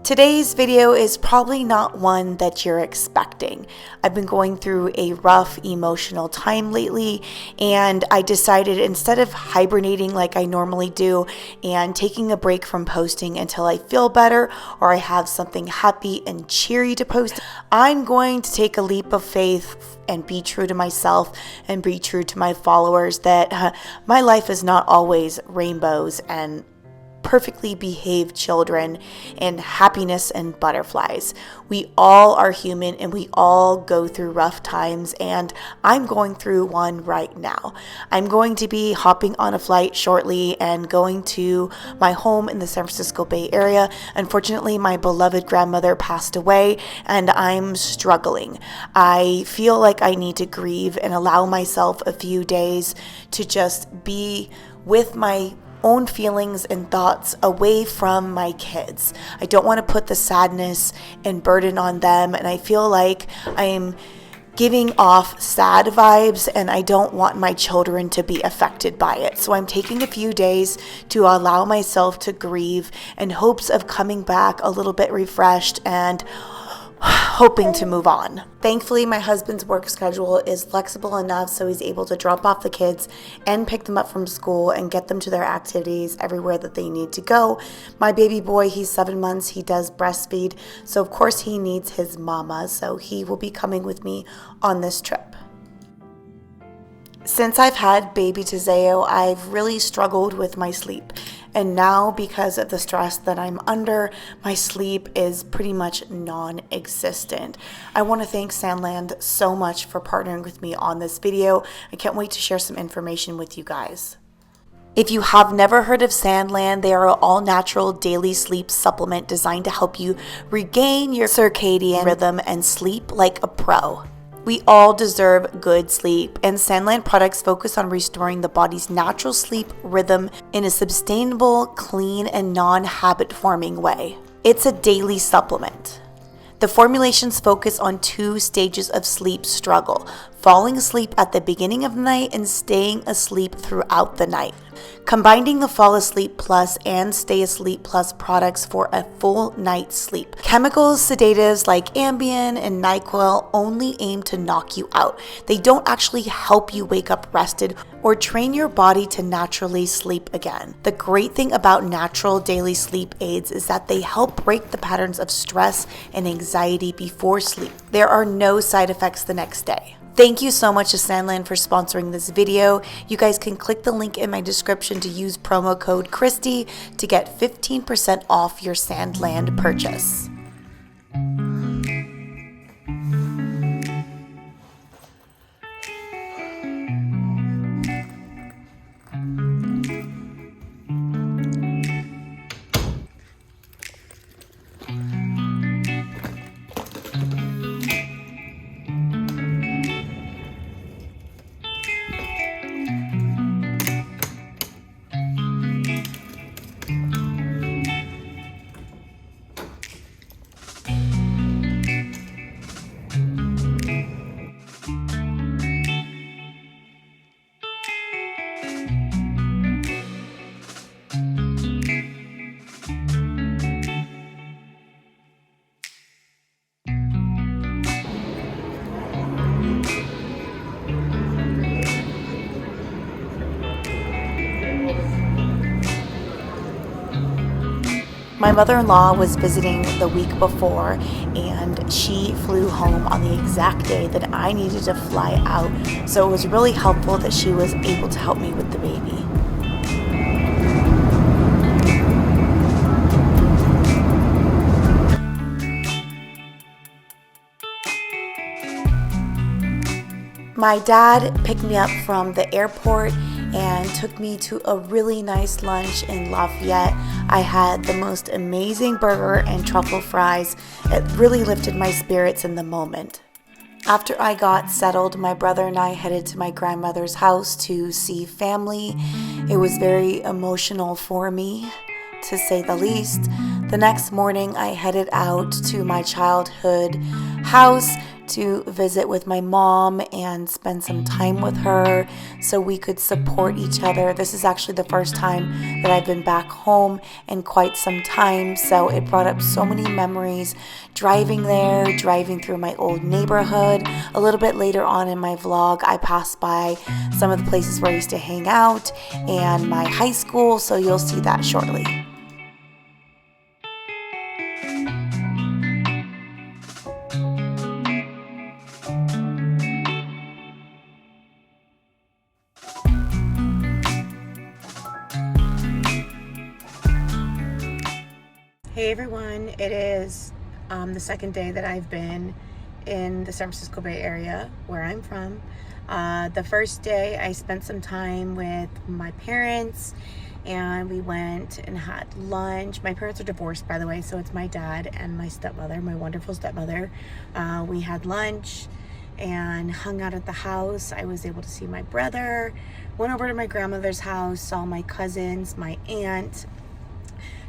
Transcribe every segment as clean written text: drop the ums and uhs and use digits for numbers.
Today's video is probably not one that you're expecting. I've been going through a rough emotional time lately, and I decided instead of hibernating like I normally do and taking a break from posting until I feel better or I have something happy and cheery to post, I'm going to take a leap of faith and be true to myself and be true to my followers that my life is not always rainbows and perfectly behaved children and happiness and butterflies. We all are human and we all go through rough times, and I'm going through one right now. I'm going to be hopping on a flight shortly and going to my home in the San Francisco Bay Area. Unfortunately, my beloved grandmother passed away and I'm struggling. I feel like I need to grieve and allow myself a few days to just be with my own feelings and thoughts away from my kids. I don't want to put the sadness and burden on them, and I feel like I'm giving off sad vibes and I don't want my children to be affected by it. So I'm taking a few days to allow myself to grieve in hopes of coming back a little bit refreshed and hoping to move on. Thankfully, my husband's work schedule is flexible enough so he's able to drop off the kids and pick them up from school and get them to their activities everywhere that they need to go. My baby boy, he's 7 months, he does breastfeed, so of course he needs his mama, so he will be coming with me on this trip. Since I've had baby Tizeo, I've really struggled with my sleep. And now, because of the stress that I'm under, my sleep is pretty much non-existent. I want to thank Sandland so much for partnering with me on this video. I can't wait to share some information with you guys. If you have never heard of Sandland, they are an all-natural daily sleep supplement designed to help you regain your circadian rhythm and sleep like a pro. We all deserve good sleep, and Sandland products focus on restoring the body's natural sleep rhythm in a sustainable, clean, and non-habit-forming way. It's a daily supplement. The formulations focus on 2 stages of sleep struggle: falling asleep at the beginning of the night and staying asleep throughout the night. Combining the Fall Asleep Plus and Stay Asleep Plus products for a full night's sleep. Chemicals, sedatives like Ambien and NyQuil only aim to knock you out. They don't actually help you wake up rested or train your body to naturally sleep again. The great thing about natural daily sleep aids is that they help break the patterns of stress and anxiety before sleep. There are no side effects the next day. Thank you so much to Sandland for sponsoring this video. You guys can click the link in my description to use promo code Christy to get 15% off your Sandland purchase. My mother-in-law was visiting the week before, and she flew home on the exact day that I needed to fly out, so it was really helpful that she was able to help me with the baby. My dad picked me up from the airport and took me to a really nice lunch in Lafayette. I had the most amazing burger and truffle fries. It really lifted my spirits in the moment. After I got settled, my brother and I headed to my grandmother's house to see family. It was very emotional for me, to say the least. The next morning, I headed out to my childhood house to visit with my mom and spend some time with her so we could support each other. This is actually the first time that I've been back home in quite some time, so it brought up so many memories driving there, driving through my old neighborhood. A little bit later on in my vlog, I passed by some of the places where I used to hang out and my high school, so you'll see that shortly. Hey everyone, it is the second day that I've been in the San Francisco Bay Area, where I'm from. The first day I spent some time with my parents and we went and had lunch. My parents are divorced, by the way, so it's my dad and my stepmother, my wonderful stepmother. We had lunch and hung out at the house. I was able to see my brother, went over to my grandmother's house, saw my cousins, my aunt,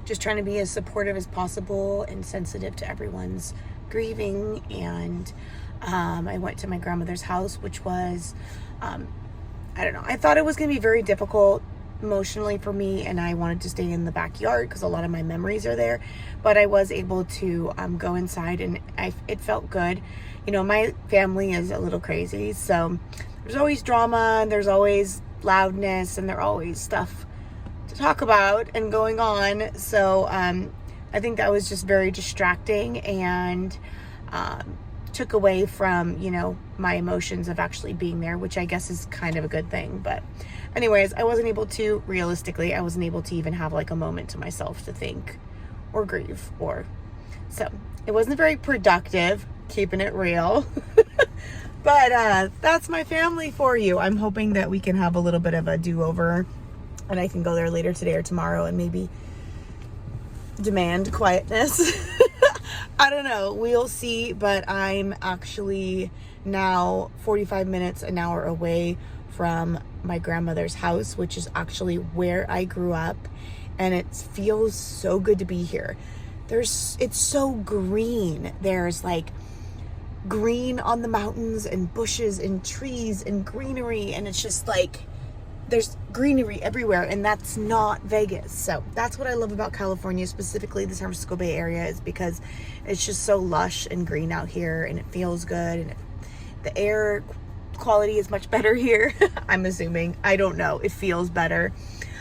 just trying to be as supportive as possible and sensitive to everyone's grieving. And I went to my grandmother's house, which was, I don't know, I thought it was going to be very difficult emotionally for me, and I wanted to stay in the backyard because a lot of my memories are there, but I was able to go inside, and it felt good. You know, my family is a little crazy, so there's always drama and there's always loudness and there's always stuff to talk about and going on. So I think that was just very distracting and took away from, you know, my emotions of actually being there, which I guess is kind of a good thing. But anyways, I wasn't able to even have like a moment to myself to think or grieve, or so it wasn't very productive, keeping it real. But that's my family for you. I'm hoping that we can have a little bit of a do-over and I can go there later today or tomorrow and maybe demand quietness. I don't know. We'll see. But I'm actually now 45 minutes, an hour away from my grandmother's house, which is actually where I grew up. And it feels so good to be here. It's so green. There's like green on the mountains and bushes and trees and greenery. And it's just like, there's greenery everywhere, and that's not Vegas. So that's what I love about California, specifically the San Francisco Bay Area, is because it's just so lush and green out here, and it feels good, and the air quality is much better here. I'm assuming. I don't know. It feels better.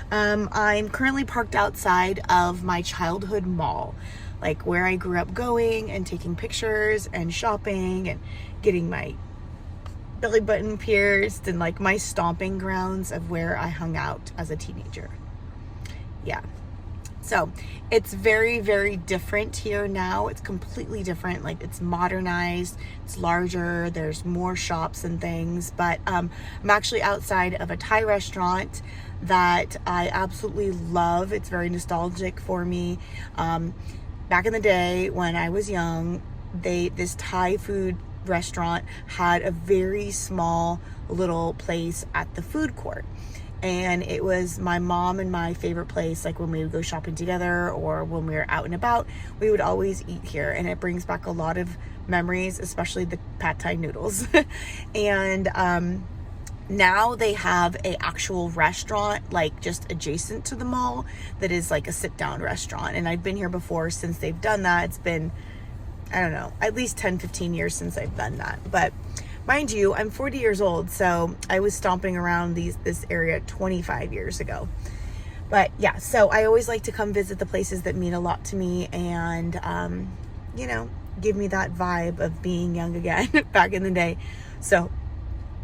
I'm currently parked outside of my childhood mall, like where I grew up going and taking pictures and shopping and getting my belly button pierced, and like my stomping grounds of where I hung out as a teenager. Yeah. So it's very, very different here now. It's completely different. Like, it's modernized, it's larger, there's more shops and things. But I'm actually outside of a Thai restaurant that I absolutely love. It's very nostalgic for me. Back in the day when I was young, this Thai food restaurant had a very small little place at the food court, and it was my mom and my favorite place. Like, when we would go shopping together or when we were out and about, we would always eat here, and it brings back a lot of memories, especially the pad thai noodles. And now they have a actual restaurant, like just adjacent to the mall, that is like a sit down restaurant, and I've been here before since they've done that. It's been, I don't know, at least 10-15 years since I've done that. But mind you, I'm 40 years old, so I was stomping around this area 25 years ago. But yeah, so I always like to come visit the places that mean a lot to me and, you know, give me that vibe of being young again back in the day. So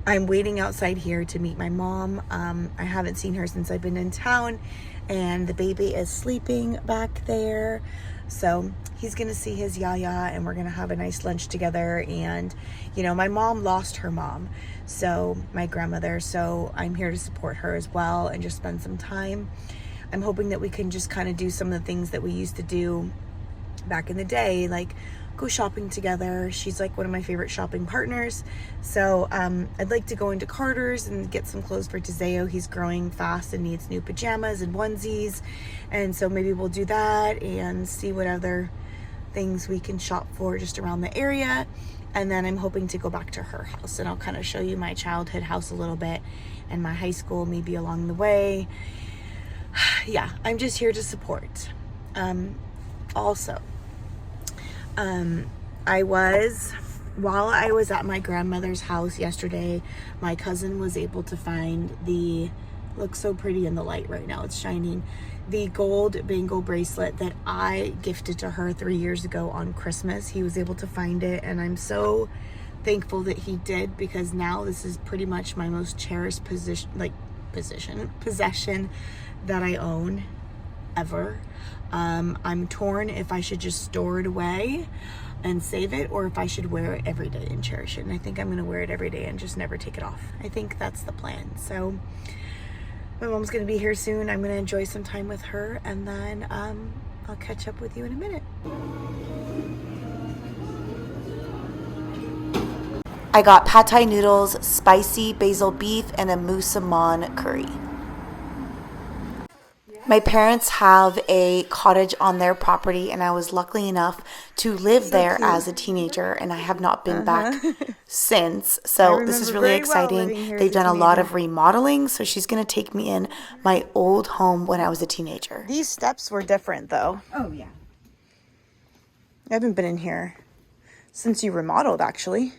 I'm waiting outside here to meet my mom. I haven't seen her since I've been in town, and the baby is sleeping back there. So he's going to see his yaya, and we're going to have a nice lunch together. And, you know, my mom lost her mom, so my grandmother, so I'm here to support her as well and just spend some time. I'm hoping that we can just kind of do some of the things that we used to do back in the day, like go shopping together. She's like one of my favorite shopping partners. So I'd like to go into Carter's and get some clothes for Tizeo. He's growing fast and needs new pajamas and onesies. And so maybe we'll do that and see what other things we can shop for just around the area. And then I'm hoping to go back to her house, and I'll kind of show you my childhood house a little bit and my high school maybe along the way. Yeah, I'm just here to support. While I was at my grandmother's house yesterday, my cousin was able to find looks so pretty in the light right now, it's shining, the gold bangle bracelet that I gifted to her 3 years ago on Christmas. He was able to find it, and I'm so thankful that he did, because now this is pretty much my most cherished possession that I own ever. I'm torn if I should just store it away and save it, or if I should wear it every day and cherish it. And I think I'm gonna wear it every day and just never take it off. I think that's the plan. So my mom's gonna be here soon. I'm gonna enjoy some time with her, and then I'll catch up with you in a minute. I got pad thai noodles, spicy basil beef, and a musamman curry. My parents have a cottage on their property, and I was lucky enough to live there as a teenager, and I have not been back since. So this is really exciting. They've done a lot of remodeling, so she's going to take me in my old home when I was a teenager. These steps were different, though. Oh, yeah. I haven't been in here since you remodeled, actually.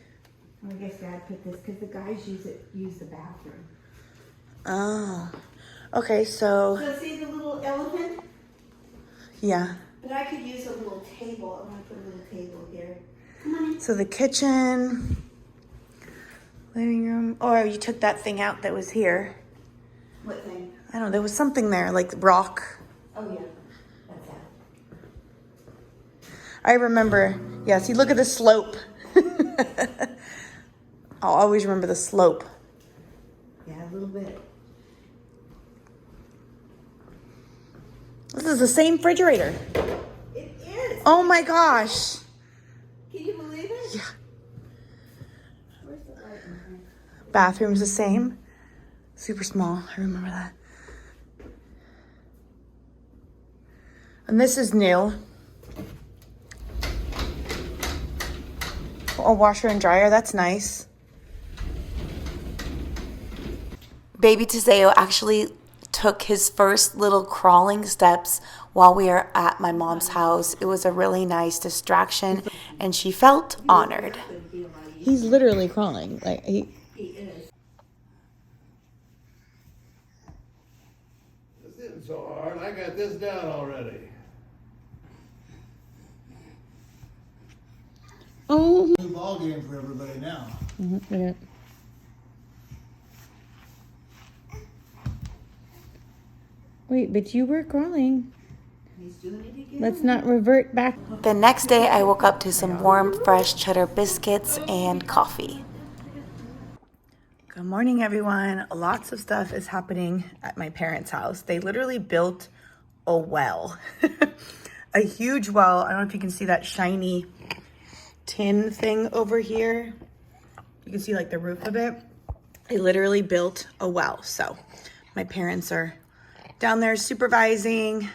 I guess Dad put this because the guys use the bathroom. Oh. Okay, so see the little elephant? Yeah. But I could use a little table. I'm going to put a little table here. Come on in. So the kitchen, living room. Oh, you took that thing out that was here. What thing? I don't know. There was something there, like rock. Oh, yeah. That's that. I remember. Yeah, see, look at the slope. I'll always remember the slope. Yeah, a little bit. This is the same refrigerator. It is. Oh my gosh. Can you believe it? Yeah. Where's the light in here? Bathroom's the same. Super small. I remember that. And this is new. A washer and dryer. That's nice. Baby Tizeo actually took his first little crawling steps while we were at my mom's house. It was a really nice distraction, and she felt honored. He's literally crawling. Like he is. This isn't so hard. I got this down already. Oh. New ball game for everybody now. Yeah. Wait, but you were crawling. He's doing it again. Let's not revert back. The next day, I woke up to some warm, fresh cheddar biscuits and coffee. Good morning, everyone. Lots of stuff is happening at my parents' house. They literally built a well, a huge well. I don't know if you can see that shiny tin thing over here. You can see like the roof of it. They literally built a well. So my parents are down there supervising.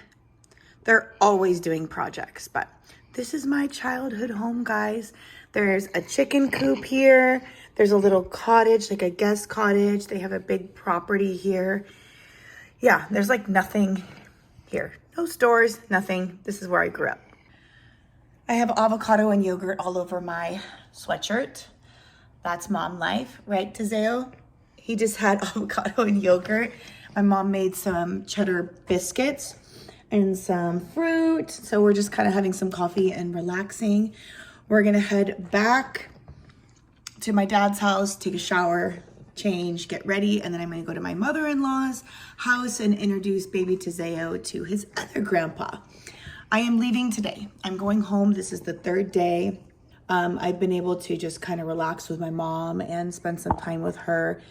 They're always doing projects, but this is my childhood home, guys. There's a chicken coop here. There's a little cottage, like a guest cottage. They have a big property here. Yeah, there's like nothing here. No stores, nothing. This is where I grew up. I have avocado and yogurt all over my sweatshirt. That's mom life, right, Tizeo? He just had avocado and yogurt. My mom made some cheddar biscuits and some fruit. So we're just kind of having some coffee and relaxing. We're gonna head back to my dad's house, take a shower, change, get ready, and then I'm gonna go to my mother-in-law's house and introduce baby Tizeo to his other grandpa. I am leaving today. I'm going home. This is the third day. I've been able to just kind of relax with my mom and spend some time with her,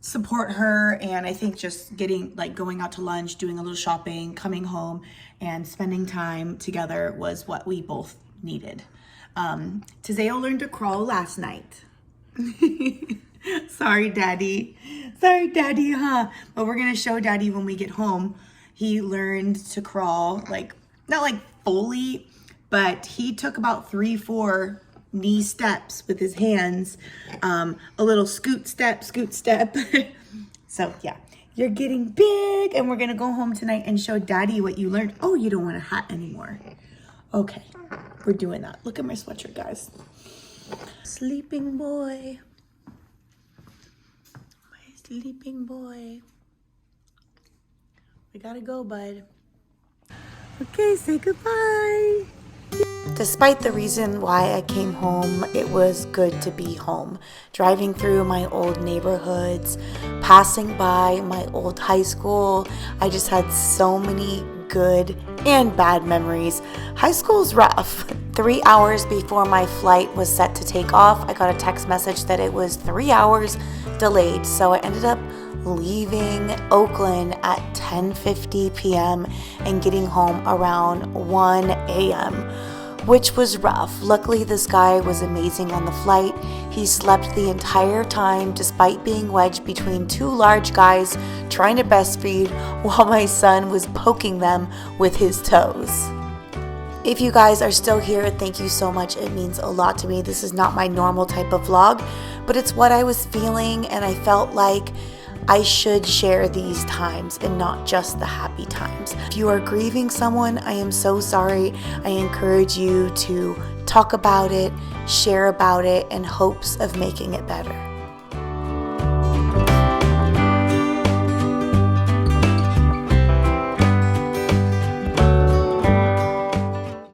support her, and I think just going out to lunch, doing a little shopping, coming home, and spending time together was what we both needed. Tizeo learned to crawl last night. Sorry, Daddy, huh? But we're gonna show Daddy when we get home. He learned to crawl, not like fully, but he took about 3-4 knee steps with his hands, a little scoot step. So yeah, you're getting big, and we're gonna go home tonight and show Daddy what you learned. Oh, you don't want a hat anymore. Okay, we're doing that. Look at my sweatshirt, guys. Sleeping boy. My sleeping boy. We gotta go, bud. Okay, say goodbye. Despite the reason why I came home, it was good to be home. Driving through my old neighborhoods, passing by my old high school, I just had so many good and bad memories. High school's rough. 3 hours before my flight was set to take off, I got a text message that it was 3 hours delayed. So I ended up leaving Oakland at 10:50 p.m. and getting home around 1 a.m., which was rough. Luckily, this guy was amazing on the flight. He slept the entire time despite being wedged between 2 large guys trying to breastfeed while my son was poking them with his toes. If you guys are still here, thank you so much. It means a lot to me. This is not my normal type of vlog, but it's what I was feeling, and I felt like I should share these times and not just the happy times. If you are grieving someone, I am so sorry. I encourage you to talk about it, share about it, in hopes of making it better.